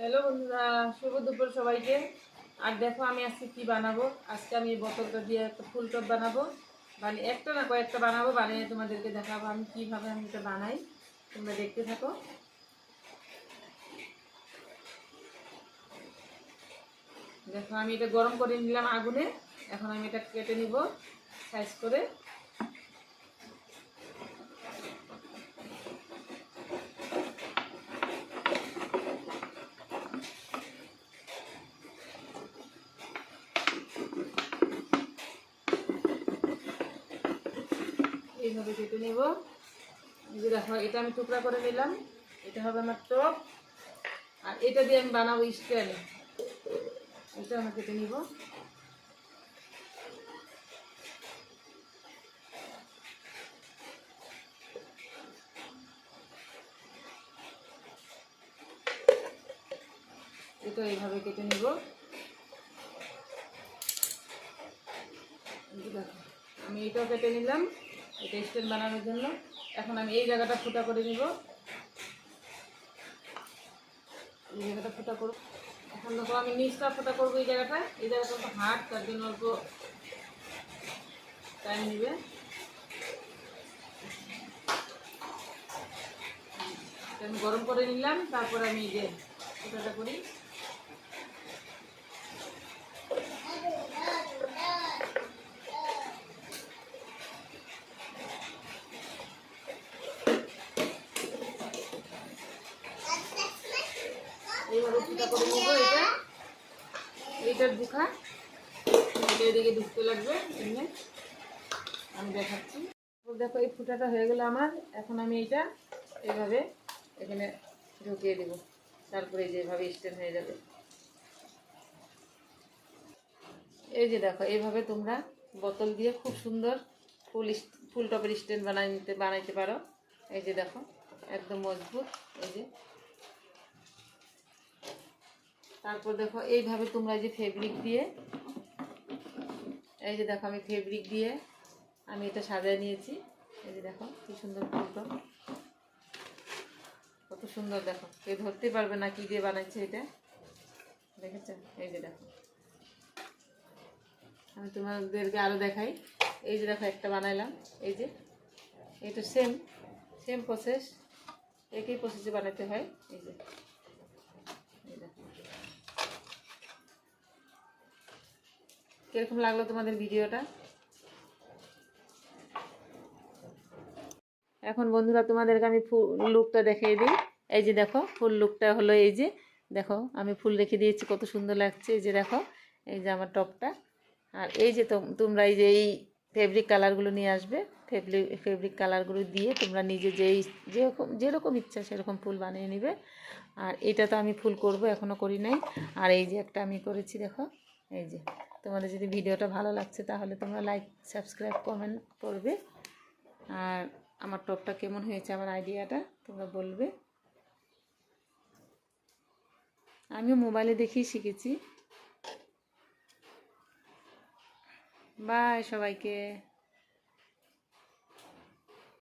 Hello বন্ধুরা, শুভ দুপুর সবাইকে। আর দেখো আমি আজকে কি বানাবো। আজকে আমি এই বোতলটা দিয়ে একটা ফুল টব বানাবো। একটা না কয়েকটা বানাবো, বানিয়ে তোমাদেরকে দেখাবো আমি কিভাবে আমি এটা বানাই। তোমরা দেখতে থাকো। দেখো আমি এটা গরম করে নিলাম আগুনে। এখন আমি এটা কেটে নিব সাইজ করে। এইভাবে কেটে নেব। এই যে দেখো এটা আমি টুকরা করে নিলাম। এটা হবে আমার টপ। আর এটা দিয়ে আমি বানাবো স্ট্যান্ড। এটা আমি কেটে নিব। এটা এইভাবে কেটে নিব। দেখো আমি এটাও কেটে নিলাম, এটা স্ট্যান্ড বানানোর জন্য। এখন আমি এই জায়গাটা ফুটা করে নিব। এই জায়গাটা ফুটা করব। এখন দেখো আমি নিচটা ফুটা করবো। এই জায়গাটা তো হার্ড, তার জন্য অল্প টাইম নেবে। আমি গরম করে নিলাম, তারপর আমি এই যে ফুটাটা করি। এইভাবে ফুটা করে নিব। এইটার ঢুকা এটা এদিকে ঢুকতে লাগবে। এমনি আমি দেখাচ্ছি। দেখো এই ফুটাটা হয়ে গেল আমার। এখন আমি এইটা এইভাবে এখানে ঢুকিয়ে দেব। তারপরে যেভাবে স্ট্যান্ড হয়ে যাবে। এই যে দেখো এইভাবে তোমরা বোতল দিয়ে খুব সুন্দর ফুল টপের স্ট্যান্ড বানাইতে পারো। এই যে দেখো একদম মজবুত। এই যে তারপর দেখো এইভাবে তোমরা যে ফেব্রিক দিয়ে, এই যে দেখো আমি ফেব্রিক দিয়ে আমি এটা সাজিয়ে নিয়েছি। এই যে দেখো কি সুন্দর ফুল টপ, কত সুন্দর। দেখো কেউ ধরতে পারবে না কি দিয়ে বানাইছে এটা, দেখেছো? এই যে দেখো আমি তোমাদেরকে আরও দেখাই। এই যে দেখো একটা বানাইলাম। এই যে এটা সেম প্রসেস, একই প্রসেসে বানাতে হয়। এই যে কিরকম লাগলো তোমাদের ভিডিওটা? এখন বন্ধুরা তোমাদেরকে আমি ফুল লুকটা দেখিয়ে দিই। এই যে দেখো ফুল লুকটা হলো। এই যে দেখো আমি ফুল রেখে দিয়েছি, কত সুন্দর লাগছে। এই যে দেখো এই যে আমার টপটা। আর এই যে তোমরা এই যে এই ফেব্রিক কালারগুলো নিয়ে আসবে। ফেব্রিক কালারগুলো দিয়ে তোমরা নিজে যেরকম ইচ্ছা সেরকম ফুল বানিয়ে নেবে। আর এটা তো আমি ফুল করব, এখনও করি নাই। আর এই যে একটা আমি করেছি দেখো। এই যে তোমাদের যদি ভিডিওটা ভালো লাগছে তাহলে তোমরা লাইক, সাবস্ক্রাইব, কমেন্ট করবে। আর আমার টপটা কেমন হয়েছে, আমার আইডিয়াটা তোমরা বলবে। আমিও মোবাইলে দেখেই শিখেছি। বাই সবাইকে।